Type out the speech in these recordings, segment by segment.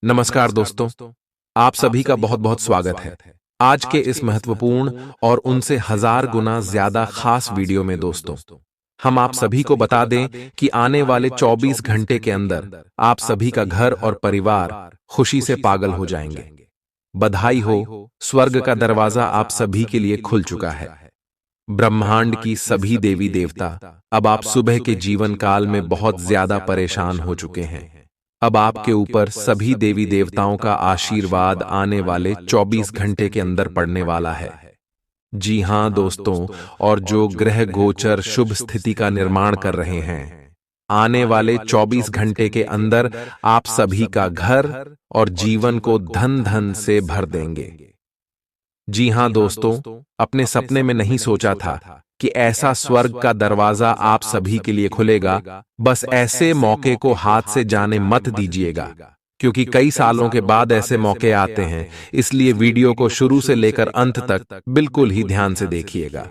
नमस्कार दोस्तों, आप सभी का बहुत बहुत स्वागत है। आज के इस महत्वपूर्ण और उनसे हजार गुना ज्यादा खास वीडियो में दोस्तों, हम आप सभी को बता दें कि आने वाले 24 घंटे के अंदर आप सभी का घर और परिवार खुशी से पागल हो जाएंगे। बधाई हो, स्वर्ग का दरवाजा आप सभी के लिए खुल चुका है। ब्रह्मांड की सभी देवी देवता अब आप सुबह के जीवन काल में बहुत ज्यादा परेशान हो चुके हैं। अब आपके ऊपर सभी देवी देवताओं का आशीर्वाद आने वाले 24 घंटे के अंदर पड़ने वाला है। जी हां दोस्तों, और जो ग्रह गोचर शुभ स्थिति का निर्माण कर रहे हैं, आने वाले 24 घंटे के अंदर आप सभी का घर और जीवन को धन धन से भर देंगे। जी हां दोस्तों, अपने सपने में नहीं सोचा था कि ऐसा स्वर्ग का दरवाजा आप सभी के लिए खुलेगा। बस ऐसे मौके को हाथ से जाने मत दीजिएगा, क्योंकि कई सालों के बाद ऐसे मौके आते हैं। इसलिए वीडियो को शुरू से लेकर अंत तक बिल्कुल ही ध्यान से देखिएगा।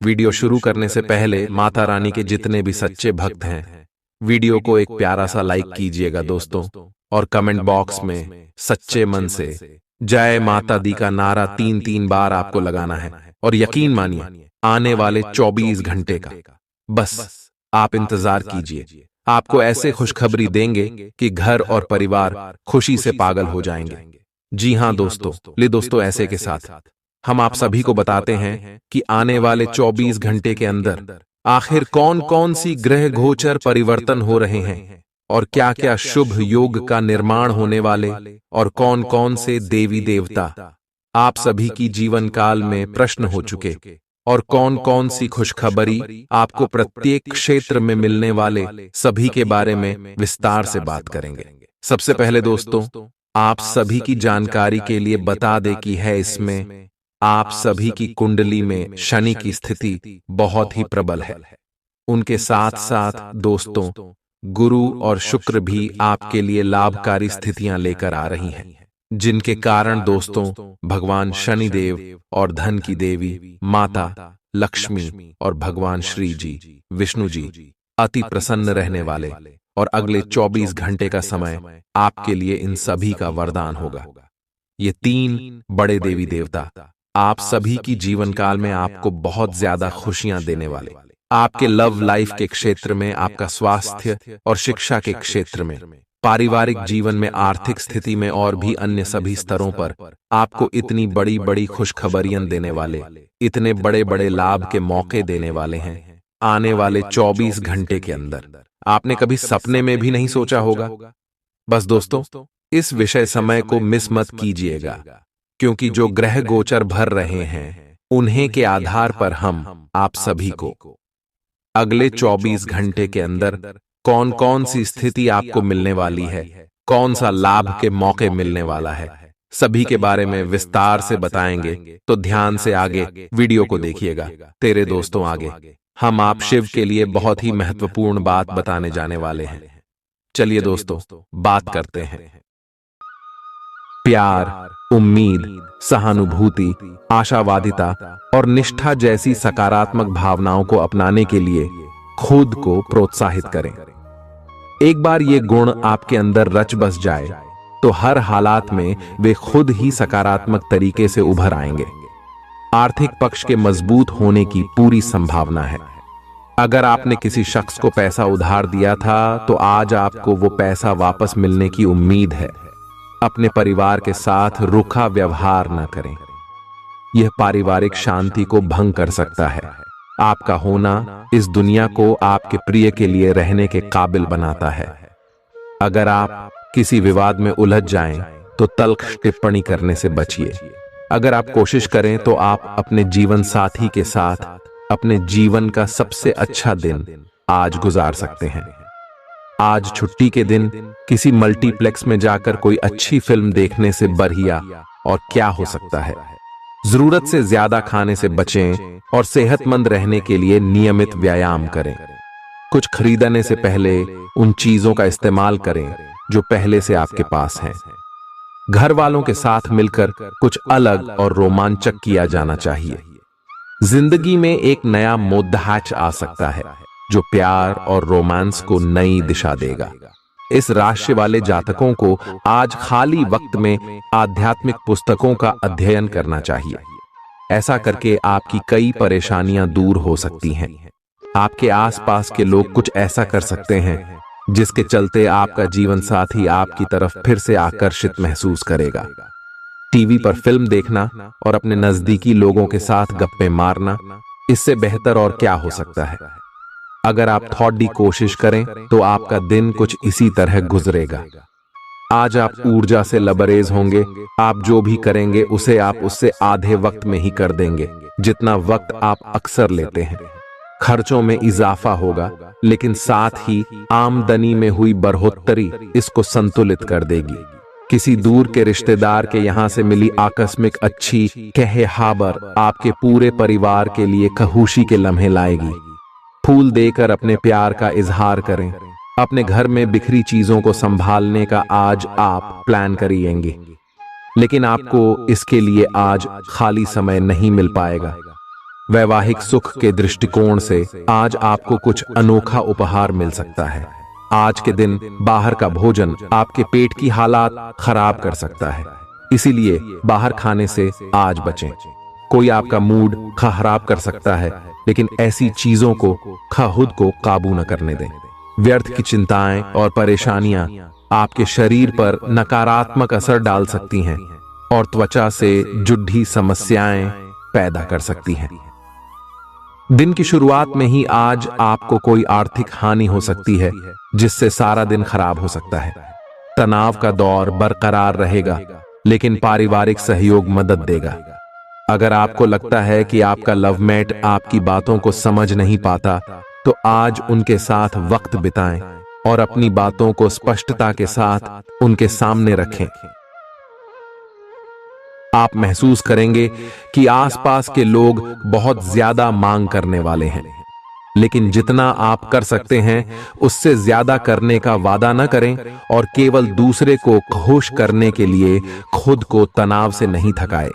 वीडियो शुरू करने से पहले माता रानी के जितने भी सच्चे भक्त हैं, वीडियो को एक प्यारा सा लाइक कीजिएगा दोस्तों, और कमेंट बॉक्स में सच्चे मन से जय माता दी का नारा 3-3 बार आपको लगाना है। और यकीन मानिए, आने वाले 24 घंटे का बस आप इंतजार कीजिए। आपको ऐसे खुशखबरी देंगे कि घर और परिवार खुशी से पागल हो जाएंगे। जी हां दोस्तों, ऐसे के साथ हम आप सभी को बताते हैं कि आने वाले 24 घंटे के अंदर आखिर कौन कौन सी ग्रह गोचर परिवर्तन हो रहे हैं, और क्या क्या शुभ योग का निर्माण होने वाले, और कौन कौन से देवी देवता आप सभी की जीवन काल में प्रश्न हो चुके, और कौन कौन सी खुशखबरी आपको प्रत्येक क्षेत्र में मिलने वाले, सभी के बारे में विस्तार से बात करेंगे। सबसे पहले दोस्तों, आप सभी की जानकारी के लिए बता दें कि है इसमें आप सभी की कुंडली में शनि की स्थिति बहुत ही प्रबल है। उनके साथ साथ दोस्तों, गुरु और शुक्र भी आपके लिए लाभकारी स्थितियां लेकर आ रही हैं, जिनके कारण दोस्तों भगवान शनिदेव और धन की देवी माता लक्ष्मी और भगवान श्री जी विष्णु जी अति प्रसन्न रहने वाले, और अगले 24 घंटे का समय आपके लिए इन सभी का वरदान होगा। ये 3 बड़े देवी देवता आप सभी की जीवन काल में आपको बहुत ज्यादा खुशियां देने वाले, आपके लव लाइफ के क्षेत्र में, आपका स्वास्थ्य और शिक्षा के क्षेत्र में, पारिवारिक जीवन में, आर्थिक स्थिति में, और भी अन्य सभी स्तरों पर आपको इतनी बड़ी बड़ी खुशखबरियां देने वाले, इतने बड़े बड़े लाभ के मौके देने वाले हैं आने वाले 24 घंटे के अंदर। आपने कभी सपने में भी नहीं सोचा होगा। बस दोस्तों, इस विषय समय को मिस मत कीजिएगा, क्योंकि जो ग्रह गोचर भर रहे हैं, उन्हें के आधार पर हम आप सभी को अगले 24 घंटे के अंदर कौन कौन सी स्थिति आपको मिलने वाली है, कौन सा लाभ के मौके मिलने वाला है, सभी के बारे में विस्तार से बताएंगे। तो ध्यान से आगे वीडियो को देखिएगा। तेरे दोस्तों, आगे हम आप शिव के लिए बहुत ही महत्वपूर्ण बात बताने जाने वाले हैं। चलिए दोस्तों, बात करते हैं। प्यार, उम्मीद, सहानुभूति, आशावादिता और निष्ठा जैसी सकारात्मक भावनाओं को अपनाने के लिए खुद को प्रोत्साहित करें। एक बार ये गुण आपके अंदर रच बस जाए तो हर हालात में वे खुद ही सकारात्मक तरीके से उभर आएंगे। आर्थिक पक्ष के मजबूत होने की पूरी संभावना है। अगर आपने किसी शख्स को पैसा उधार दिया था, तो आज आपको वो पैसा वापस मिलने की उम्मीद है। अपने परिवार के साथ रूखा व्यवहार न करें, यह पारिवारिक शांति को भंग कर सकता है। आपका होना इस दुनिया को आपके प्रिय के लिए रहने के काबिल बनाता है। अगर आप किसी विवाद में उलझ जाएं, तो तल्ख टिप्पणी करने से बचिए। अगर आप कोशिश करें, तो आप अपने जीवन साथी के साथ अपने जीवन का सबसे अच्छा दिन आज गुजार सकते हैं। आज छुट्टी के दिन किसी मल्टीप्लेक्स में जाकर कोई अच्छी फिल्म देखने से बढ़िया और क्या हो सकता है। जरूरत से ज्यादा खाने से बचें और सेहतमंद रहने के लिए नियमित व्यायाम करें। कुछ खरीदने से पहले उन चीजों का इस्तेमाल करें जो पहले से आपके पास हैं। घर वालों के साथ मिलकर कुछ अलग और रोमांचक किया जाना चाहिए। जिंदगी में एक नया मोद्दाच आ सकता है, जो प्यार और रोमांस को नई दिशा देगा। इस राशि वाले जातकों को आज खाली वक्त में आध्यात्मिक पुस्तकों का अध्ययन करना चाहिए। ऐसा करके आपकी कई परेशानियां दूर हो सकती हैं। आपके आसपास के लोग कुछ ऐसा कर सकते हैं जिसके चलते आपका जीवन साथी आपकी तरफ फिर से आकर्षित महसूस करेगा। टीवी पर फिल्म देखना और अपने नजदीकी लोगों के साथ गप्पे मारना, इससे बेहतर और क्या हो सकता है। अगर आप थोड़ी कोशिश करें तो आपका दिन कुछ इसी तरह गुजरेगा। आज आप ऊर्जा से लबरेज होंगे। आप जो भी करेंगे उसे आप उससे आधे वक्त में ही कर देंगे जितना वक्त आप अक्सर लेते हैं। खर्चों में इजाफा होगा, लेकिन साथ ही आमदनी में हुई बढ़ोतरी इसको संतुलित कर देगी। किसी दूर के रिश्तेदार के यहां से मिली आकस्मिक अच्छी कहे हाबर आपके पूरे परिवार के लिए खुशी के लम्हे लाएगी। फूल देकर अपने प्यार का इजहार करें। अपने घर में बिखरी चीजों को संभालने का आज आप प्लान करिएंगे, लेकिन आपको इसके लिए आज खाली समय नहीं मिल पाएगा। वैवाहिक सुख के दृष्टिकोण से आज आपको कुछ अनोखा उपहार मिल सकता है। आज के दिन बाहर का भोजन आपके पेट की हालात खराब कर सकता है, इसीलिए बाहर खाने से आज बचें। कोई आपका मूड खराब कर सकता है, लेकिन ऐसी चीजों को खुद को काबू न करने दें। व्यर्थ की चिंताएं और परेशानियां आपके शरीर पर नकारात्मक असर डाल सकती हैं और त्वचा से जुड़ी समस्याएं पैदा कर सकती हैं। दिन की शुरुआत में ही आज आपको कोई आर्थिक हानि हो सकती है, जिससे सारा दिन खराब हो सकता है। तनाव का दौर बरकरार रहेगा, लेकिन पारिवारिक सहयोग मदद देगा। अगर आपको लगता है कि आपका लवमेट आपकी बातों को समझ नहीं पाता, तो आज उनके साथ वक्त बिताएं और अपनी बातों को स्पष्टता के साथ उनके सामने रखें। आप महसूस करेंगे कि आसपास के लोग बहुत ज्यादा मांग करने वाले हैं, लेकिन जितना आप कर सकते हैं उससे ज्यादा करने का वादा न करें और केवल दूसरे को खुश करने के लिए खुद को तनाव से नहीं थकाएं।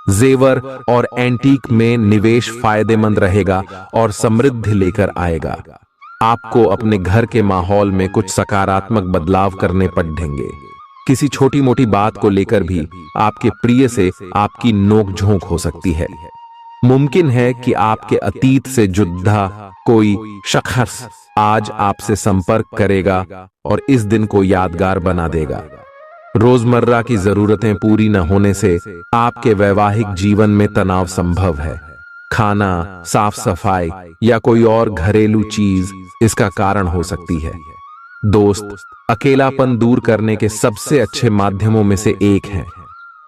जेवर और एंटीक में निवेश फायदेमंद रहेगा और समृद्धि लेकर आएगा। आपको अपने घर के माहौल में कुछ सकारात्मक बदलाव करने पड़ेंगे। किसी छोटी मोटी बात को लेकर भी आपके प्रिय से आपकी नोकझोंक हो सकती है। मुमकिन है कि आपके अतीत से जुड़ा कोई शख्स आज आपसे संपर्क करेगा और इस दिन को यादगार बना देगा। रोजमर्रा की जरूरतें पूरी न होने से आपके वैवाहिक जीवन में तनाव संभव है। खाना, साफ सफाई या कोई और घरेलू चीज इसका कारण हो सकती है। दोस्त अकेलापन दूर करने के सबसे अच्छे माध्यमों में से एक है।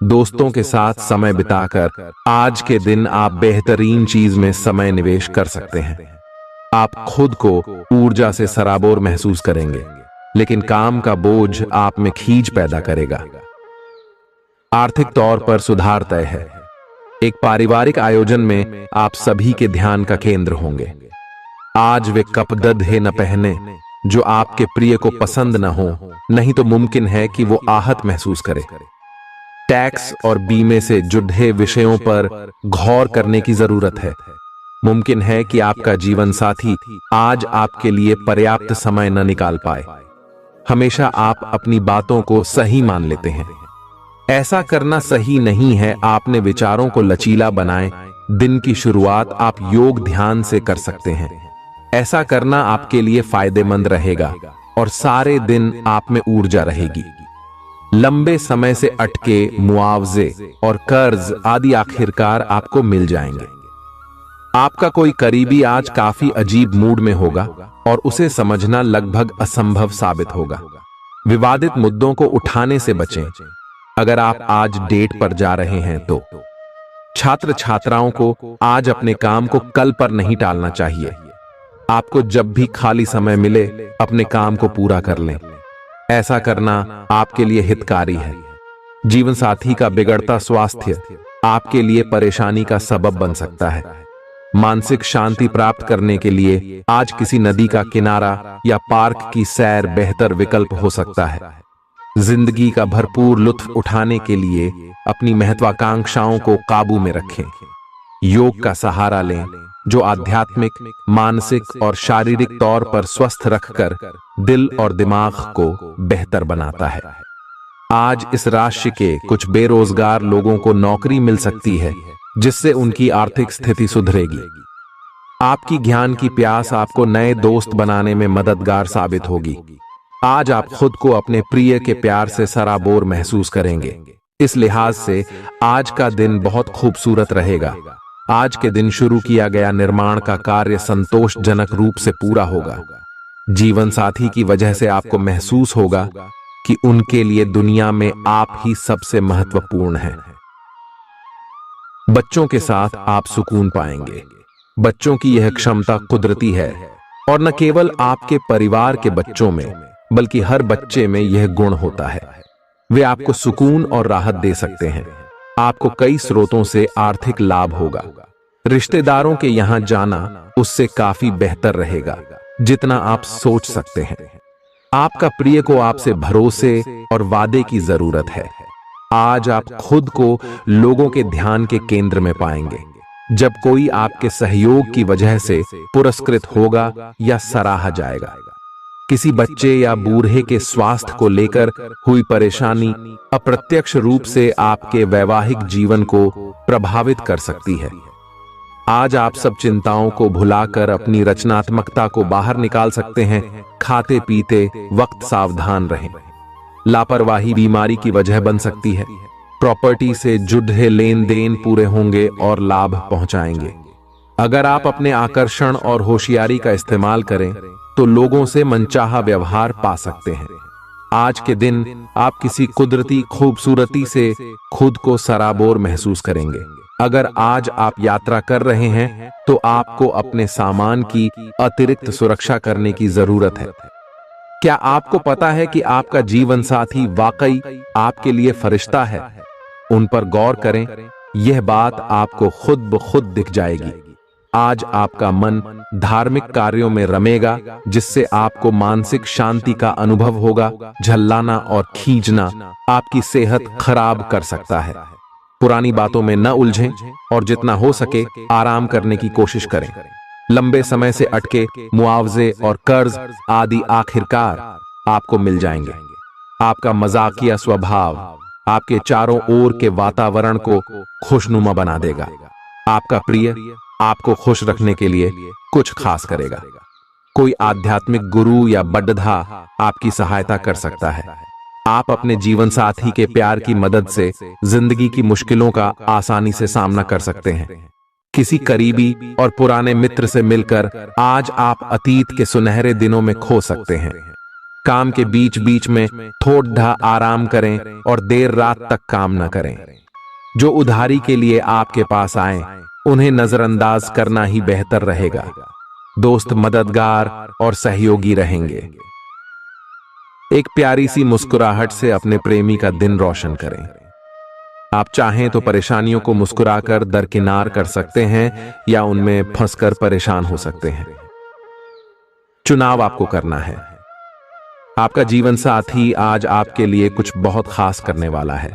दोस्तों के साथ समय बिताकर आज के दिन आप बेहतरीन चीज में समय निवेश कर सकते हैं। आप खुद को ऊर्जा से सराबोर महसूस करेंगे, लेकिन काम का बोझ आप में खींच पैदा करेगा। आर्थिक तौर पर सुधार तय है। एक पारिवारिक आयोजन में आप सभी के ध्यान का केंद्र होंगे। आज वे कपड़े न पहने जो आपके प्रिय को पसंद न हो, नहीं तो मुमकिन है कि वो आहत महसूस करे। टैक्स और बीमे से जुड़े विषयों पर गौर करने की जरूरत है। मुमकिन है कि आपका जीवन साथी आज आपके लिए पर्याप्त समय न निकाल पाए। हमेशा आप अपनी बातों को सही मान लेते हैं। ऐसा करना सही नहीं है। आपने विचारों को लचीला बनाएं। दिन की शुरुआत आप योग ध्यान से कर सकते हैं। ऐसा करना आपके लिए फायदेमंद रहेगा और सारे दिन आप में ऊर्जा रहेगी। लंबे समय से अटके मुआवजे और कर्ज आदि आखिरकार आपको मिल जाएंगे। आपका कोई करीबी आज काफी अजीब मूड में होगा और उसे समझना लगभग असंभव साबित होगा। विवादित मुद्दों को उठाने से बचें। अगर आप आज डेट पर जा रहे हैं तो छात्र छात्राओं को आज अपने काम को कल पर नहीं टालना चाहिए। आपको जब भी खाली समय मिले अपने काम को पूरा कर लें। ऐसा करना आपके लिए हितकारी है। जीवन साथी का बिगड़ता स्वास्थ्य आपके लिए परेशानी का सबब बन सकता है। मानसिक शांति प्राप्त करने के लिए आज किसी नदी का किनारा या पार्क की सैर बेहतर विकल्प हो सकता है। जिंदगी का भरपूर लुत्फ उठाने के लिए अपनी महत्वाकांक्षाओं को काबू में रखें। योग का सहारा लें, जो आध्यात्मिक, मानसिक और शारीरिक तौर पर स्वस्थ रखकर दिल और दिमाग को बेहतर बनाता है। आज इस राशि के कुछ बेरोजगार लोगों को नौकरी मिल सकती है, जिससे उनकी आर्थिक स्थिति सुधरेगी। आपकी ज्ञान की प्यास आपको नए दोस्त बनाने में मददगार साबित होगी। आज आप खुद को अपने प्रिय के प्यार से सराबोर महसूस करेंगे। इस लिहाज से आज का दिन बहुत खूबसूरत रहेगा। आज के दिन शुरू किया गया निर्माण का कार्य संतोषजनक रूप से पूरा होगा। जीवन साथी की वजह से आपको महसूस होगा कि उनके लिए दुनिया में आप ही सबसे महत्वपूर्ण हैं। बच्चों के साथ आप सुकून पाएंगे। बच्चों की यह क्षमता कुदरती है और न केवल आपके परिवार के बच्चों में बल्कि हर बच्चे में यह गुण होता है। वे आपको सुकून और राहत दे सकते हैं। आपको कई स्रोतों से आर्थिक लाभ होगा। रिश्तेदारों के यहां जाना उससे काफी बेहतर रहेगा जितना आप सोच सकते हैं। आपका प्रिय को आपसे भरोसे और वादे की जरूरत है। आज आप खुद को लोगों के ध्यान के केंद्र में पाएंगे जब कोई आपके सहयोग की वजह से पुरस्कृत होगा या सराहा जाएगा। किसी बच्चे या बूढ़े के स्वास्थ्य को लेकर हुई परेशानी अप्रत्यक्ष रूप से आपके वैवाहिक जीवन को प्रभावित कर सकती है। आज आप सब चिंताओं को भुलाकर अपनी रचनात्मकता को बाहर निकाल सकते हैं। खाते पीते वक्त सावधान रहें। लापरवाही बीमारी की वजह बन सकती है। प्रॉपर्टी से जुड़े लेन देन पूरे होंगे और लाभ पहुंचाएंगे। अगर आप अपने आकर्षण और होशियारी का इस्तेमाल करें तो लोगों से मनचाहा व्यवहार पा सकते हैं। आज के दिन आप किसी कुदरती खूबसूरती से खुद को सराबोर महसूस करेंगे। अगर आज आप यात्रा कर रहे हैं तो आपको अपने सामान की अतिरिक्त सुरक्षा करने की जरूरत है। क्या आपको पता है कि आपका जीवन साथी वाकई आपके लिए फरिश्ता है? उन पर गौर करें, यह बात आपको खुद ब खुद दिख जाएगी। आज आपका मन धार्मिक कार्यों में रमेगा जिससे आपको मानसिक शांति का अनुभव होगा। झल्लाना और खींचना आपकी सेहत खराब कर सकता है। पुरानी बातों में न उलझें और जितना हो सके आराम करने की कोशिश करें। लंबे समय से अटके मुआवजे और कर्ज आदि आखिरकार आपको मिल जाएंगे। आपका मजाकिया स्वभाव आपके चारों ओर के वातावरण को खुशनुमा बना देगा। आपका प्रिय आपको खुश रखने के लिए कुछ खास करेगा। कोई आध्यात्मिक गुरु या बड्ढा आपकी सहायता कर सकता है। आप अपने जीवन साथी के प्यार की मदद से जिंदगी की मुश्किलों का आसानी से सामना कर सकते हैं। किसी करीबी और पुराने मित्र से मिलकर आज आप अतीत के सुनहरे दिनों में खो सकते हैं। काम के बीच बीच में थोड़ा आराम करें और देर रात तक काम न करें। जो उधारी के लिए आपके पास आए उन्हें नजरअंदाज करना ही बेहतर रहेगा। दोस्त मददगार और सहयोगी रहेंगे। एक प्यारी सी मुस्कुराहट से अपने प्रेमी का दिन रोशन करें। आप चाहें तो परेशानियों को मुस्कुराकर दरकिनार कर सकते हैं या उनमें फंसकर परेशान हो सकते हैं। चुनाव आपको करना है। आपका जीवन साथी आज आपके लिए कुछ बहुत खास करने वाला है।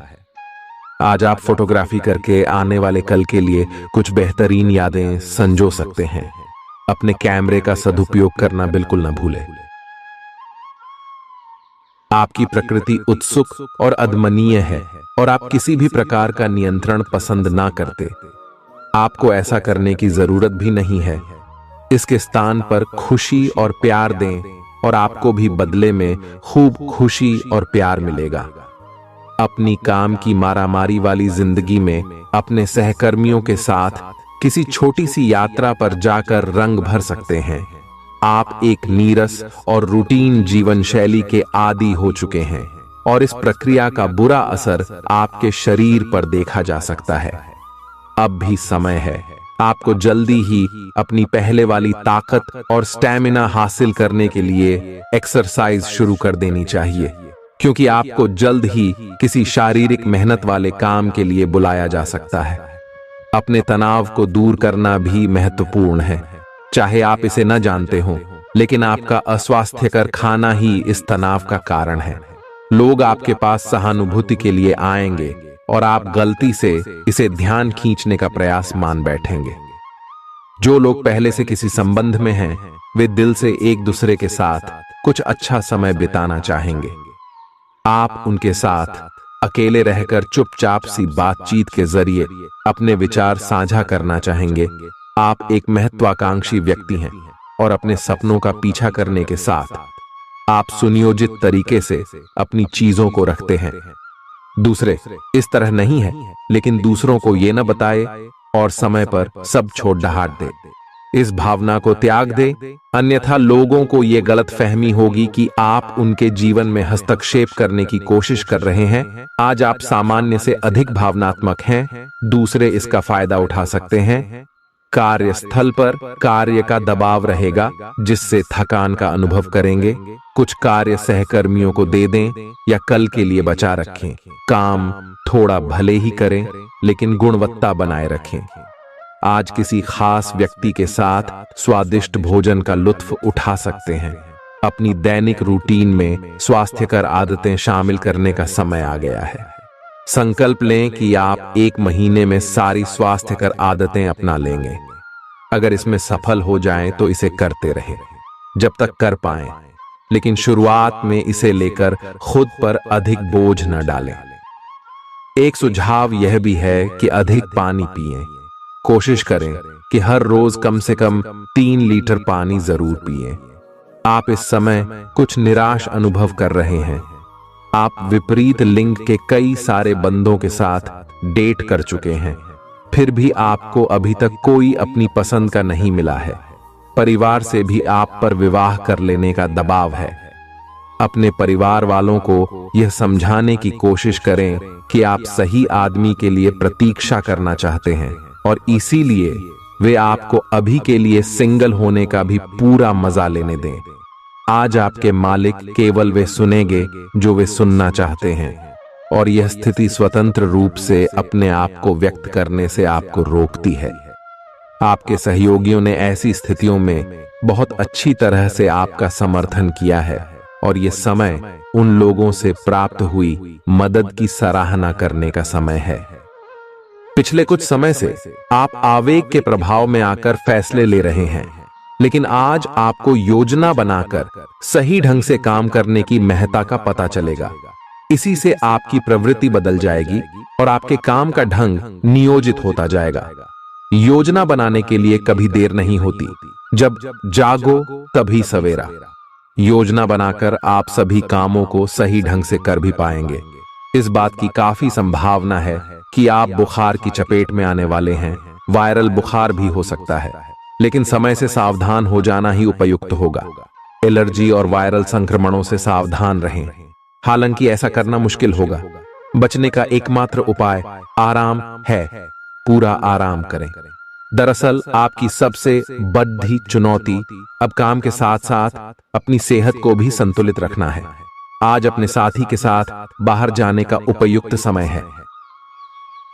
आज आप फोटोग्राफी करके आने वाले कल के लिए कुछ बेहतरीन यादें संजो सकते हैं। अपने कैमरे का सदुपयोग करना बिल्कुल न भूलें। आपकी प्रकृति उत्सुक और अदमनीय है और आप किसी भी प्रकार का नियंत्रण पसंद ना करते। आपको ऐसा करने की जरूरत भी नहीं है। इसके स्थान पर खुशी और प्यार दें और आपको भी बदले में खूब खुशी और प्यार मिलेगा। अपनी काम की मारामारी वाली जिंदगी में अपने सहकर्मियों के साथ किसी छोटी सी यात्रा पर जाकर रंग भर सकते हैं। आप एक नीरस और रूटीन जीवन शैली के आदी हो चुके हैं और इस प्रक्रिया का बुरा असर आपके शरीर पर देखा जा सकता है। अब भी समय है। आपको जल्दी ही अपनी पहले वाली ताकत और स्टैमिना हासिल करने के लिए एक्सरसाइज शुरू कर देनी चाहिए, क्योंकि आपको जल्द ही किसी शारीरिक मेहनत वाले काम के लिए बुलाया जा सकता है। अपने तनाव को दूर करना भी महत्वपूर्ण है। चाहे आप इसे न जानते हो, लेकिन आपका अस्वास्थ्यकर खाना ही इस तनाव का कारण है। लोग आपके पास सहानुभूति के लिए आएंगे और आप गलती से इसे ध्यान खींचने का प्रयास मान बैठेंगे। जो लोग पहले से किसी संबंध में हैं, वे दिल से एक दूसरे के साथ कुछ अच्छा समय बिताना चाहेंगे। आप उनके साथ अकेले रहकर चुपचाप सी बातचीत के जरिए अपने विचार साझा करना चाहेंगे। आप एक महत्वाकांक्षी व्यक्ति हैं और अपने सपनों का पीछा करने के साथ आप सुनियोजित तरीके से अपनी चीजों को रखते हैं। दूसरे इस तरह नहीं है, लेकिन दूसरों को ये न बताए और समय पर सब छोड़ ढाट दे। इस भावना को त्याग दे, अन्यथा लोगों को ये गलत फहमी होगी कि आप उनके जीवन में हस्तक्षेप करने की कोशिश कर रहे हैं। आज आप सामान्य से अधिक भावनात्मक हैं, दूसरे इसका फायदा उठा सकते हैं। कार्यस्थल पर कार्य का दबाव रहेगा, जिससे थकान का अनुभव करेंगे। कुछ कार्य सहकर्मियों को दे दें या कल के लिए बचा रखें। काम थोड़ा भले ही करें, लेकिन गुणवत्ता बनाए रखें। आज किसी खास व्यक्ति के साथ स्वादिष्ट भोजन का लुत्फ उठा सकते हैं। अपनी दैनिक रूटीन में स्वास्थ्यकर आदतें शामिल करने का समय आ गया है। संकल्प लें कि आप 1 महीने में सारी स्वास्थ्यकर आदतें अपना लेंगे। अगर इसमें सफल हो जाएं तो इसे करते रहें जब तक कर पाएं, लेकिन शुरुआत में इसे लेकर खुद पर अधिक बोझ न डालें। एक सुझाव यह भी है कि अधिक पानी पिएं। कोशिश करें कि हर रोज कम से कम 3 लीटर पानी जरूर पिएं। आप इस समय कुछ निराश अनुभव कर रहे हैं। आप विपरीत लिंग के कई सारे बंदों के साथ डेट कर चुके हैं, फिर भी आपको अभी तक कोई अपनी पसंद का नहीं मिला है। परिवार से भी आप पर विवाह कर लेने का दबाव है। अपने परिवार वालों को यह समझाने की कोशिश करें कि आप सही आदमी के लिए प्रतीक्षा करना चाहते हैं और इसीलिए वे आपको अभी के लिए सिंगल होने का भी पूरा मजा लेने दें। आज आपके मालिक केवल वे सुनेंगे जो वे सुनना चाहते हैं, और यह स्थिति स्वतंत्र रूप से अपने आप को व्यक्त करने से आपको रोकती है। आपके सहयोगियों ने ऐसी स्थितियों में बहुत अच्छी तरह से आपका समर्थन किया है, और यह समय उन लोगों से प्राप्त हुई मदद की सराहना करने का समय है। पिछले कुछ समय से आप आवेग के प्रभाव में आकर फैसले ले रहे हैं, लेकिन आज आपको योजना बनाकर सही ढंग से काम करने की महत्ता का पता चलेगा। इसी से आपकी प्रवृत्ति बदल जाएगी और आपके काम का ढंग नियोजित होता जाएगा। योजना बनाने के लिए कभी देर नहीं होती, जब जागो तभी सवेरा। योजना बनाकर आप सभी कामों को सही ढंग से कर भी पाएंगे। इस बात की काफी संभावना है कि आप बुखार की चपेट में आने वाले हैं। वायरल बुखार भी हो सकता है, लेकिन समय से सावधान हो जाना ही उपयुक्त होगा। एलर्जी और वायरल संक्रमणों से सावधान रहें। हालांकि ऐसा करना मुश्किल होगा। बचने का एकमात्र उपाय आराम है। पूरा आराम करें। दरअसल आपकी सबसे बड़ी चुनौती अब काम के साथ साथ अपनी सेहत को भी संतुलित रखना है। आज अपने साथी के साथ बाहर जाने का उपयुक्त समय है।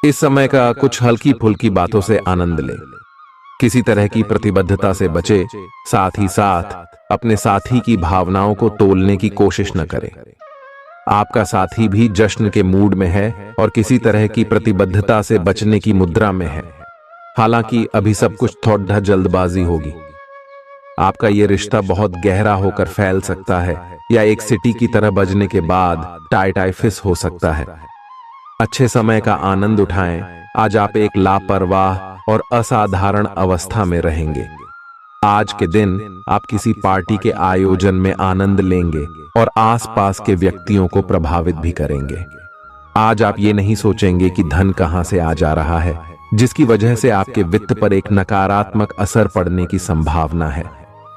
इस समय का कुछ हल्की फुल्की बातों से आनंद लें। किसी तरह की प्रतिबद्धता से बचे, साथ ही साथ अपने साथी की भावनाओं को तोलने की कोशिश न करें। आपका साथी भी जश्न के मूड में है और किसी तरह की प्रतिबद्धता से बचने की मुद्रा में है। हालांकि अभी सब कुछ थोड़ा जल्दबाजी होगी। आपका यह रिश्ता बहुत गहरा होकर फैल सकता है, या एक सिटी की तरह बजने के बाद टाइफिस हो सकता है। अच्छे समय का आनंद उठाएं। आज आप एक लापरवाह और असाधारण अवस्था में रहेंगे। आज के दिन आप किसी पार्टी के आयोजन में आनंद लेंगे और आसपास के व्यक्तियों को प्रभावित भी करेंगे। आज आप ये नहीं सोचेंगे कि धन कहां से आ जा रहा है, जिसकी वजह से आपके वित्त पर एक नकारात्मक असर पड़ने की संभावना है।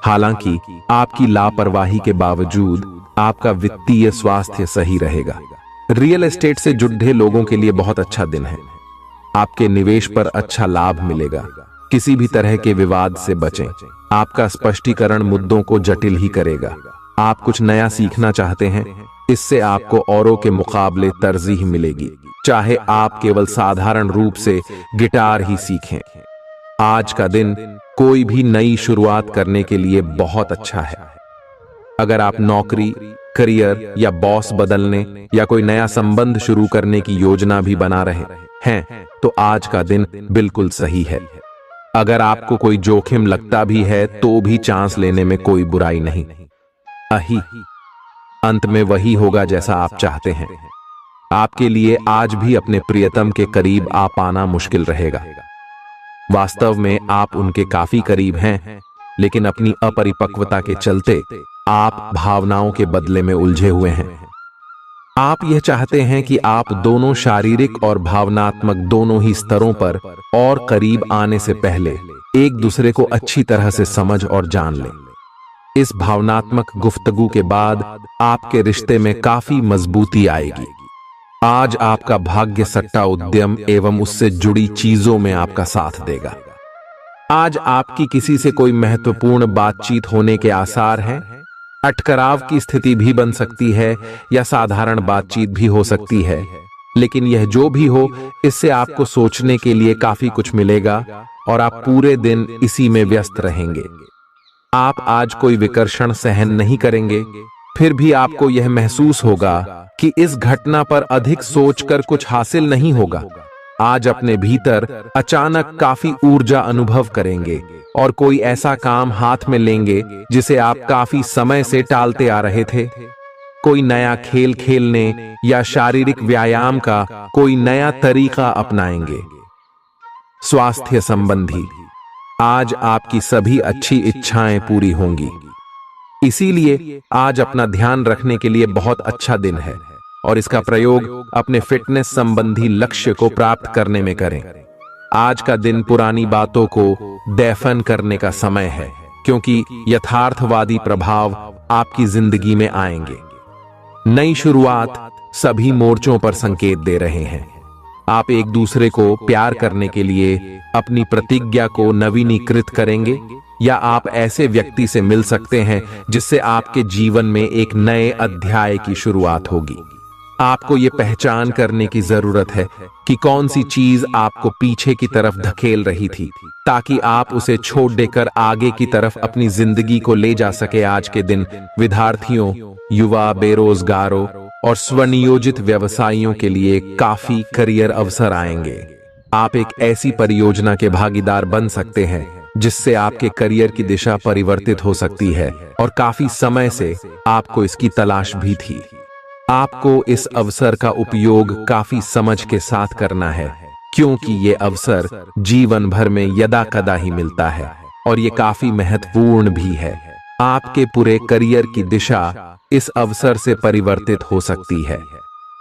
हालांकि आपकी लापरवाही के बावजूद आपका वित्तीय स्वास्थ्य सही रहेगा। रियल एस्टेट से जुड़े लोगों के लिए बहुत अच्छा दिन है। आपके निवेश पर अच्छा लाभ मिलेगा। किसी भी तरह के विवाद से बचें। आपका स्पष्टीकरण मुद्दों को जटिल ही करेगा। आप कुछ नया सीखना चाहते हैं, इससे आपको औरों के मुकाबले तरजीह मिलेगी, चाहे आप केवल साधारण रूप से गिटार ही सीखें। आज का दिन कोई भी नई शुरुआत करने के लिए बहुत अच्छा है। अगर आप नौकरी, करियर या बॉस बदलने या कोई नया संबंध शुरू करने की योजना भी बना रहे हैं, तो आज का दिन बिल्कुल सही है। अगर आपको कोई जोखिम लगता भी है तो भी चांस लेने में कोई बुराई नहीं। अही अंत में वही होगा जैसा आप चाहते हैं। आपके लिए आज भी अपने प्रियतम के करीब आ पाना मुश्किल रहेगा। वास्तव में आप उनके काफी करीब हैं, लेकिन अपनी अपरिपक्वता के चलते आप भावनाओं के बदले में उलझे हुए हैं। आप यह चाहते हैं कि आप दोनों शारीरिक और भावनात्मक दोनों ही स्तरों पर और करीब आने से पहले एक दूसरे को अच्छी तरह से समझ और जान लें। इस भावनात्मक गुफ्तगू के बाद आपके रिश्ते में काफी मजबूती आएगी। आज आपका भाग्य सट्टा उद्यम एवं उससे जुड़ी चीजों में आपका साथ देगा। आज आपकी किसी से कोई महत्वपूर्ण बातचीत होने के आसार हैं। अटकराव की स्थिति भी बन सकती है या साधारण बातचीत भी हो सकती है, लेकिन यह जो भी हो, इससे आपको सोचने के लिए काफी कुछ मिलेगा और आप पूरे दिन इसी में व्यस्त रहेंगे। आप आज कोई विकर्षण सहन नहीं करेंगे, फिर भी आपको यह महसूस होगा कि इस घटना पर अधिक सोचकर कुछ हासिल नहीं होगा। आज अपने भीतर अचानक काफी ऊर्जा अनुभव करेंगे और कोई ऐसा काम हाथ में लेंगे जिसे आप काफी समय से टालते आ रहे थे। कोई नया खेल खेलने या शारीरिक व्यायाम का कोई नया तरीका अपनाएंगे। स्वास्थ्य संबंधी आज आपकी सभी अच्छी इच्छाएं पूरी होंगी। इसीलिए आज अपना ध्यान रखने के लिए बहुत अच्छा दिन है और इसका प्रयोग अपने फिटनेस संबंधी लक्ष्य को प्राप्त करने में करें। आज का दिन पुरानी बातों को दफन करने का समय है, क्योंकि यथार्थवादी प्रभाव आपकी जिंदगी में आएंगे। नई शुरुआत सभी मोर्चों पर संकेत दे रहे हैं। आप एक दूसरे को प्यार करने के लिए अपनी प्रतिज्ञा को नवीनीकृत करेंगे, या आप ऐसे व्यक्ति से मिल सकते हैं जिससे आपके जीवन में एक नए अध्याय की शुरुआत होगी। आपको ये पहचान करने की जरूरत है कि कौन सी चीज आपको पीछे की तरफ धकेल रही थी, ताकि आप उसे छोड़ देकर आगे की तरफ अपनी जिंदगी को ले जा सके। आज के दिन विद्यार्थियों, युवा, बेरोजगारों और स्वनियोजित व्यवसायियों के लिए काफी करियर अवसर आएंगे। आप एक ऐसी परियोजना के भागीदार बन सकते हैं जिससे आपके करियर की दिशा परिवर्तित हो सकती है, और काफी समय से आपको इसकी तलाश भी थी। आपको इस अवसर का उपयोग काफी समझ के साथ करना है, क्योंकि ये अवसर जीवन भर में यदा कदा ही मिलता है और ये काफी महत्वपूर्ण भी है। आपके पूरे करियर की दिशा इस अवसर से परिवर्तित हो सकती है।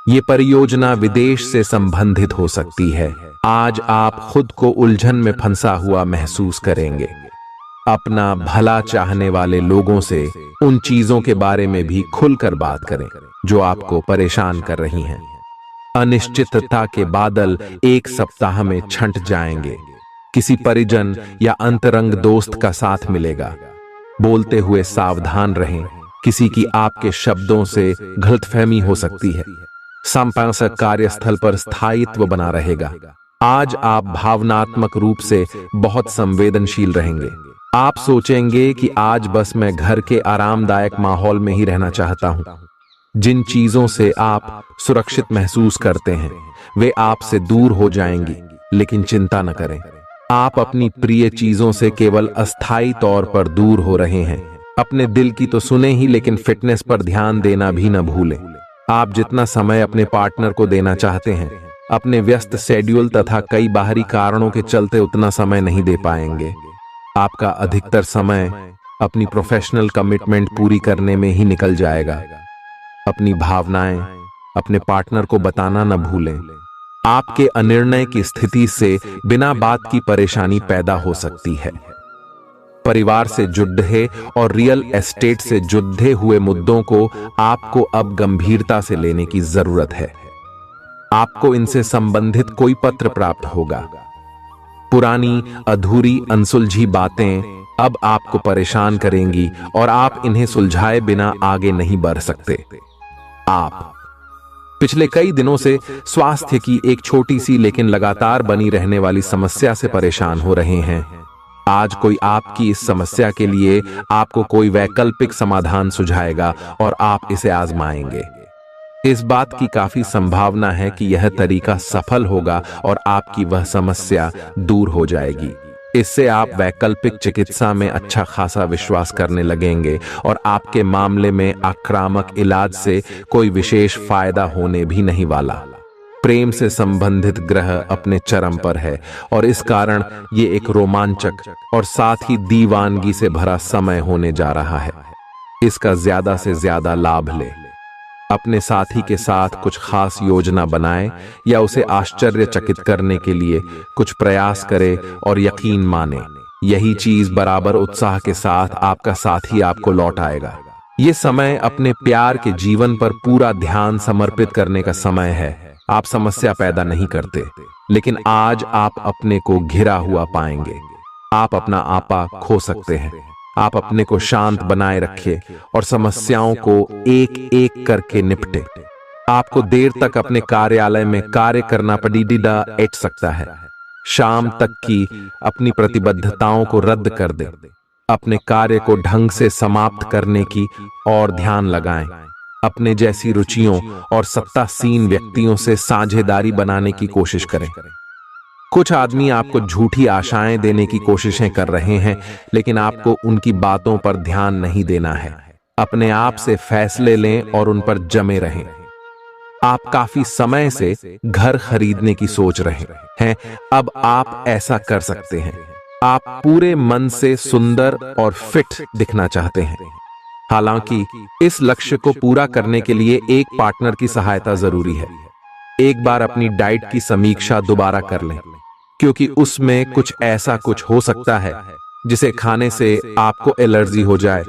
ये परियोजना विदेश से संबंधित हो सकती है। आज आप खुद को उलझन में फंसा हुआ महसूस करेंगे। अपना भला चाहने वाले लोगों से उन चीजों के बारे में भी खुलकर बात करें जो आपको परेशान कर रही हैं। अनिश्चितता के बादल एक सप्ताह में छंट जाएंगे। किसी परिजन या अंतरंग दोस्त का साथ मिलेगा। बोलते हुए सावधान रहें, किसी की आपके शब्दों से गलतफहमी हो सकती है। संपादक कार्यस्थल पर स्थायित्व बना रहेगा। आज आप भावनात्मक रूप से बहुत संवेदनशील रहेंगे। आप सोचेंगे कि आज बस मैं घर के आरामदायक माहौल में ही रहना चाहता हूं। जिन चीजों से आप सुरक्षित महसूस करते हैं वे आपसे दूर हो जाएंगी, लेकिन चिंता न करें, आप अपनी प्रिय चीजों से केवल अस्थायी तौर पर दूर हो रहे हैं। अपने दिल की तो सुने ही, लेकिन फिटनेस पर ध्यान देना भी न भूलें। आप जितना समय अपने पार्टनर को देना चाहते हैं, अपने व्यस्त शेड्यूल तथा कई बाहरी कारणों के चलते उतना समय नहीं दे पाएंगे। आपका अधिकतर समय अपनी प्रोफेशनल कमिटमेंट पूरी करने में ही निकल जाएगा। अपनी भावनाएं अपने पार्टनर को बताना न भूलें। आपके अनिर्णय की स्थिति से बिना बात की परेशानी पैदा हो सकती है। परिवार से जुड़े और रियल एस्टेट से जुड़े हुए मुद्दों को आपको अब गंभीरता से लेने की जरूरत है। आपको इनसे संबंधित कोई पत्र प्राप्त होगा। पुरानी अधूरी अनसुलझी बातें अब आपको परेशान करेंगी और आप इन्हें सुलझाए बिना आगे नहीं बढ़ सकते। आप पिछले कई दिनों से स्वास्थ्य की एक छोटी सी लेकिन लगातार बनी रहने वाली समस्या से परेशान हो रहे हैं। आज कोई आपकी इस समस्या के लिए आपको कोई वैकल्पिक समाधान सुझाएगा और आप इसे आजमाएंगे। इस बात की काफी संभावना है कि यह तरीका सफल होगा और आपकी वह समस्या दूर हो जाएगी। इससे आप वैकल्पिक चिकित्सा में अच्छा खासा विश्वास करने लगेंगे और आपके मामले में आक्रामक इलाज से कोई विशेष फायदा होने भी नहीं वाला। प्रेम से संबंधित ग्रह अपने चरम पर है और इस कारण ये एक रोमांचक और साथ ही दीवानगी से भरा समय होने जा रहा है। इसका ज्यादा से ज्यादा लाभ ले। अपने साथी के साथ कुछ खास योजना बनाएं या उसे आश्चर्यचकित करने के लिए कुछ प्रयास करें और यकीन माने यही चीज बराबर उत्साह के साथ आपका साथी आपको लौट आएगा। ये समय अपने प्यार के जीवन पर पूरा ध्यान समर्पित करने का समय है। आप समस्या पैदा नहीं करते, लेकिन आज आप अपने को घिरा हुआ पाएंगे। आप अपना आपा खो सकते हैं। आप अपने को शांत बनाए रखिए और समस्याओं को एक एक करके निपटे। आपको देर तक अपने कार्यालय में कार्य करना पड़ सकता है। शाम तक की अपनी प्रतिबद्धताओं को रद्द कर दें। अपने कार्य को ढंग से समाप्त करने की और ध्यान लगाएं। अपने जैसी रुचियों और सत्तासीन व्यक्तियों से साझेदारी बनाने की कोशिश करें। कुछ आदमी आपको झूठी आशाएं देने की कोशिशें कर रहे हैं, लेकिन आपको उनकी बातों पर ध्यान नहीं देना है। अपने आप से फैसले लें और उन पर जमे रहें। आप काफी समय से घर खरीदने की सोच रहे हैं, अब आप ऐसा कर सकते हैं। आप पूरे मन से सुंदर और फिट दिखना चाहते हैं। हालांकि इस लक्ष्य को पूरा करने के लिए एक पार्टनर की सहायता जरूरी है। एक बार अपनी डाइट की समीक्षा दोबारा कर लें, क्योंकि उसमें कुछ हो सकता है जिसे खाने से आपको एलर्जी हो जाए।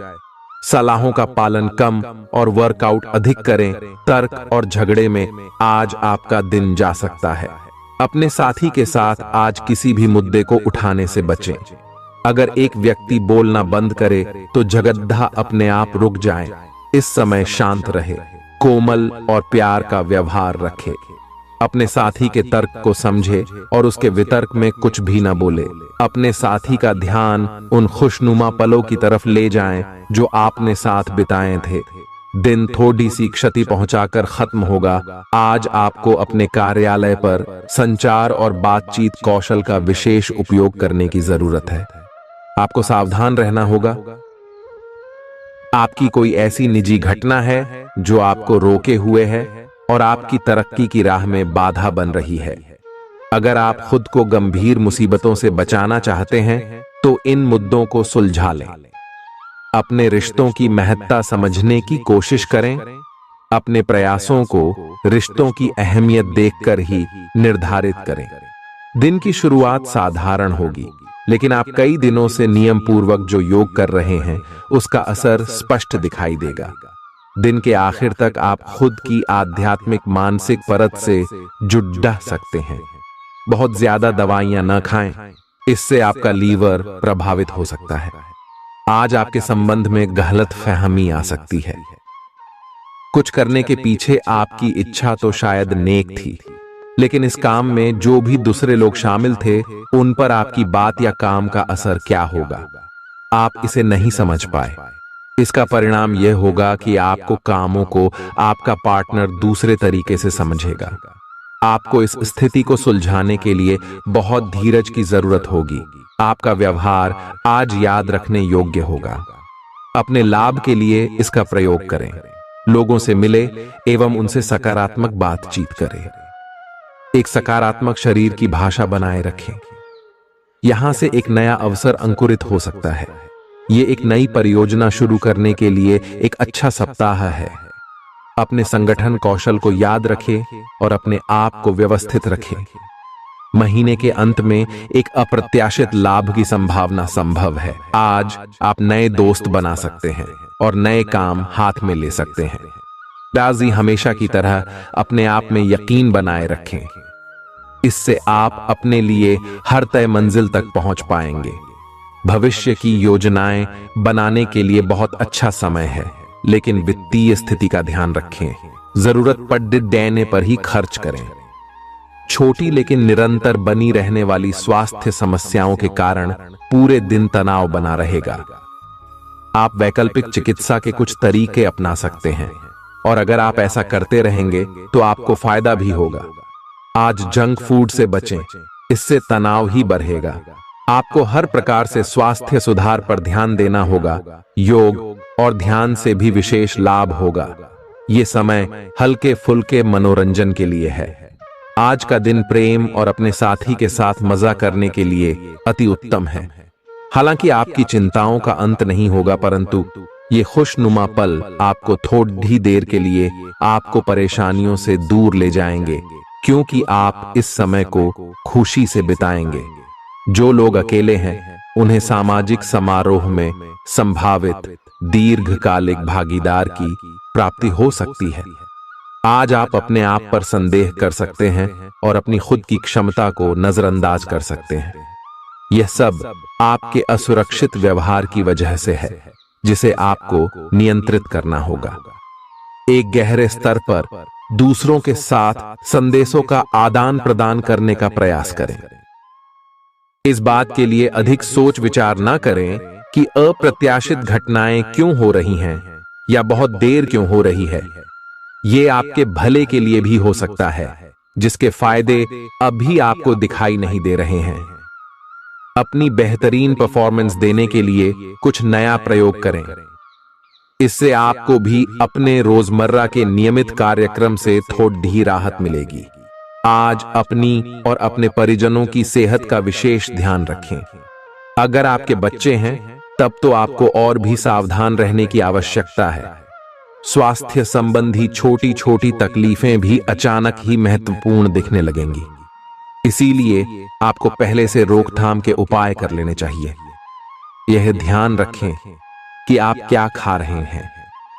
सलाहों का पालन कम और वर्कआउट अधिक करें। तर्क और झगड़े में आज आपका दिन जा सकता है। अपने साथी के साथ आज किसी भी मुद्दे को उठाने से बचें। अगर एक व्यक्ति बोलना बंद करे तो जगद्धा अपने आप रुक जाए। इस समय शांत रहे, कोमल और प्यार का व्यवहार रखे। अपने साथी के तर्क को समझे और उसके वितर्क में कुछ भी न बोले। अपने साथी का ध्यान उन खुशनुमा पलों की तरफ ले जाएं जो आपने साथ बिताए थे। दिन थोड़ी सी क्षति पहुंचाकर खत्म होगा। आज आपको अपने कार्यालय पर संचार और बातचीत कौशल का विशेष उपयोग करने की जरूरत है। आपको सावधान रहना होगा। आपकी कोई ऐसी निजी घटना है जो आपको रोके हुए है और आपकी तरक्की की राह में बाधा बन रही है। अगर आप खुद को गंभीर मुसीबतों से बचाना चाहते हैं तो इन मुद्दों को सुलझा लें। अपने रिश्तों की महत्ता समझने की कोशिश करें। अपने प्रयासों को रिश्तों की अहमियत देखकर ही निर्धारित करें। दिन की शुरुआत साधारण होगी, लेकिन आप कई दिनों से नियम पूर्वक जो योग कर रहे हैं उसका असर स्पष्ट दिखाई देगा। दिन के आखिर तक आप खुद की आध्यात्मिक मानसिक परत से जुड़ सकते हैं। बहुत ज्यादा दवाइयां न खाएं, इससे आपका लीवर प्रभावित हो सकता है। आज आपके संबंध में गलत फहमी आ सकती है। कुछ करने के पीछे आपकी इच्छा तो शायद नेक थी, लेकिन इस काम में जो भी दूसरे लोग शामिल थे उन पर आपकी बात या काम का असर क्या होगा, आप इसे नहीं समझ पाए। इसका परिणाम यह होगा कि आपको कामों को आपका पार्टनर दूसरे तरीके से समझेगा। आपको इस स्थिति को सुलझाने के लिए बहुत धीरज की जरूरत होगी। आपका व्यवहार आज याद रखने योग्य होगा। अपने लाभ के लिए इसका प्रयोग करें। लोगों से मिले एवं उनसे सकारात्मक बातचीत करें। एक सकारात्मक शरीर की भाषा बनाए रखें। यहां से एक नया अवसर अंकुरित हो सकता है। ये एक नई परियोजना शुरू करने के लिए एक अच्छा सप्ताह है। अपने संगठन कौशल को याद रखें और अपने आप को व्यवस्थित रखें। महीने के अंत में एक अप्रत्याशित लाभ की संभावना संभव है। आज आप नए दोस्त बना सकते हैं और नए काम हाथ में ले सकते हैं। राजी हमेशा की तरह अपने आप में यकीन बनाए रखें। इससे आप अपने लिए हर तय मंजिल तक पहुंच पाएंगे। भविष्य की योजनाएं बनाने के लिए बहुत अच्छा समय है, लेकिन वित्तीय स्थिति का ध्यान रखें। जरूरत पड़ने पर ही खर्च करें। छोटी लेकिन निरंतर बनी रहने वाली स्वास्थ्य समस्याओं के कारण पूरे दिन तनाव बना रहेगा। आप वैकल्पिक चिकित्सा के कुछ तरीके अपना सकते हैं और अगर आप ऐसा करते रहेंगे तो आपको फायदा भी होगा। आज जंक फूड से बचें, इससे तनाव ही बढ़ेगा। आपको हर प्रकार से स्वास्थ्य सुधार पर ध्यान देना होगा। योग और ध्यान से भी विशेष लाभ होगा। ये समय हल्के फुल्के मनोरंजन के लिए है। आज का दिन प्रेम और अपने साथी के साथ मजा करने के लिए अति उत्तम है। हालांकि आपकी चिंताओं का अंत नहीं होगा, परंतु ये खुशनुमा पल आपको थोड़ी देर के लिए आपको परेशानियों से दूर ले जाएंगे, क्योंकि आप इस समय को खुशी से बिताएंगे। जो लोग अकेले हैं उन्हें सामाजिक समारोह में संभावित दीर्घकालिक भागीदार की प्राप्ति हो सकती है। आज आप अपने आप पर संदेह कर सकते हैं और अपनी खुद की क्षमता को नजरअंदाज कर सकते हैं। यह सब आपके असुरक्षित व्यवहार की वजह से है, जिसे आपको नियंत्रित करना होगा। एक गहरे स्तर पर दूसरों के साथ संदेशों का आदान प्रदान करने का प्रयास करें। इस बात के लिए अधिक सोच विचार न करें कि अप्रत्याशित घटनाएं क्यों हो रही हैं या बहुत देर क्यों हो रही है। ये आपके भले के लिए भी हो सकता है, जिसके फायदे अभी आपको दिखाई नहीं दे रहे हैं। अपनी बेहतरीन परफॉर्मेंस देने के लिए कुछ नया प्रयोग करें। इससे आपको भी अपने रोजमर्रा के नियमित कार्यक्रम से थोड़ी राहत मिलेगी। आज अपनी और अपने परिजनों की सेहत का विशेष ध्यान रखें। अगर आपके बच्चे हैं तब तो आपको और भी सावधान रहने की आवश्यकता है। स्वास्थ्य संबंधी छोटी छोटी तकलीफें भी अचानक ही महत्वपूर्ण दिखने लगेंगी। इसीलिए आपको पहले से रोकथाम के उपाय कर लेने चाहिए। यह ध्यान रखें कि आप क्या खा रहे हैं,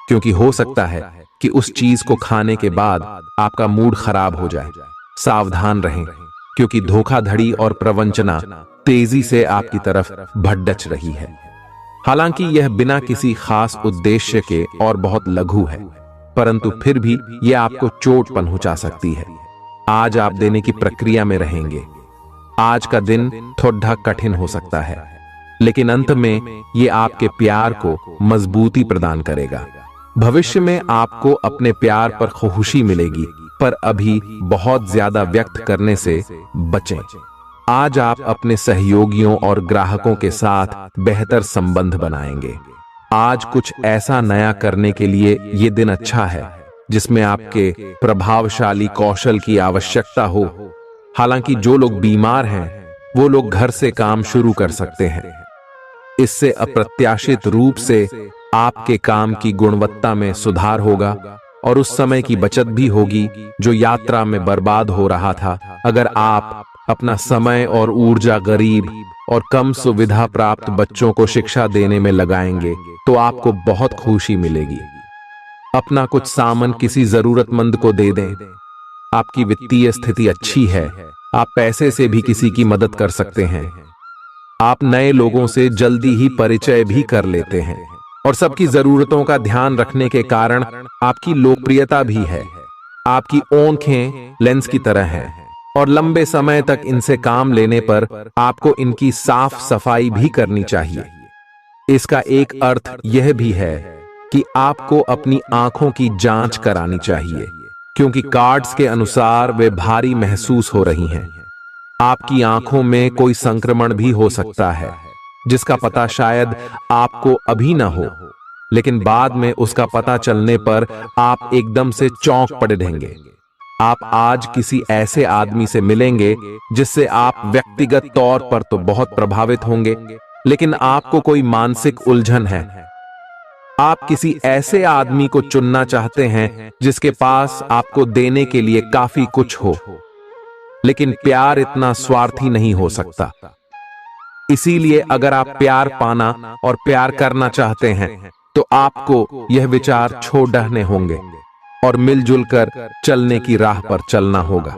क्योंकि हो सकता है कि उस चीज को खाने के बाद आपका मूड खराब हो जाए। सावधान रहें, क्योंकि धोखाधड़ी और प्रवंचना तेजी से आपकी तरफ भड़क रही है। हालांकि यह बिना किसी खास उद्देश्य के और बहुत लघु है, परंतु फिर भी यह आपको चोट पहुंचा सकती है। आज आप देने की प्रक्रिया में रहेंगे। आज का दिन थोड़ा कठिन हो सकता है, लेकिन अंत में यह आपके प्यार को मजबूती प्रदान करेगा। भविष्य में आपको अपने प्यार पर खुशी मिलेगी, पर अभी बहुत ज्यादा व्यक्त करने से बचें। आज आप अपने सहयोगियों और ग्राहकों के साथ बेहतर संबंध बनाएंगे। आज कुछ ऐसा नया करने के लिए ये दिन अच्छा है जिसमें आपके प्रभावशाली कौशल की आवश्यकता हो। हालांकि जो लोग बीमार हैं वो लोग घर से काम शुरू कर सकते हैं। इससे अप्रत्याशित रूप से आपके काम की गुणवत्ता में सुधार होगा और उस समय की बचत भी होगी जो यात्रा में बर्बाद हो रहा था। अगर आप अपना समय और ऊर्जा गरीब और कम सुविधा प्राप्त बच्चों को शिक्षा देने में लगाएंगे तो आपको बहुत खुशी मिलेगी। अपना कुछ सामान किसी जरूरतमंद को दे दें। आपकी वित्तीय स्थिति अच्छी है, आप पैसे से भी किसी की मदद कर सकते हैं। आप नए लोगों से जल्दी ही परिचय भी कर लेते हैं और सबकी जरूरतों का ध्यान रखने के कारण आपकी लोकप्रियता भी है। आपकी आंखें लेंस की तरह हैं और लंबे समय तक इनसे काम लेने पर आपको इनकी साफ सफाई भी करनी चाहिए। इसका एक अर्थ यह भी है कि आपको अपनी आंखों की जांच करानी चाहिए, क्योंकि कार्ड्स के अनुसार वे भारी महसूस हो रही हैं। आपकी आंखों में कोई संक्रमण भी हो सकता है, जिसका पता शायद आपको अभी ना हो, लेकिन बाद में उसका पता चलने पर आप एकदम से चौंक पड़े रहेंगे। आप आज किसी ऐसे आदमी से मिलेंगे जिससे आप व्यक्तिगत तौर पर तो बहुत प्रभावित होंगे, लेकिन आपको कोई मानसिक उलझन है। आप किसी ऐसे आदमी को चुनना चाहते हैं जिसके पास आपको देने के लिए काफी कुछ हो, लेकिन प्यार इतना स्वार्थी नहीं हो सकता। इसीलिए अगर आप प्यार पाना और प्यार करना चाहते हैं तो आपको यह विचार छोड़ने होंगे और मिलजुल कर चलने की राह पर चलना होगा।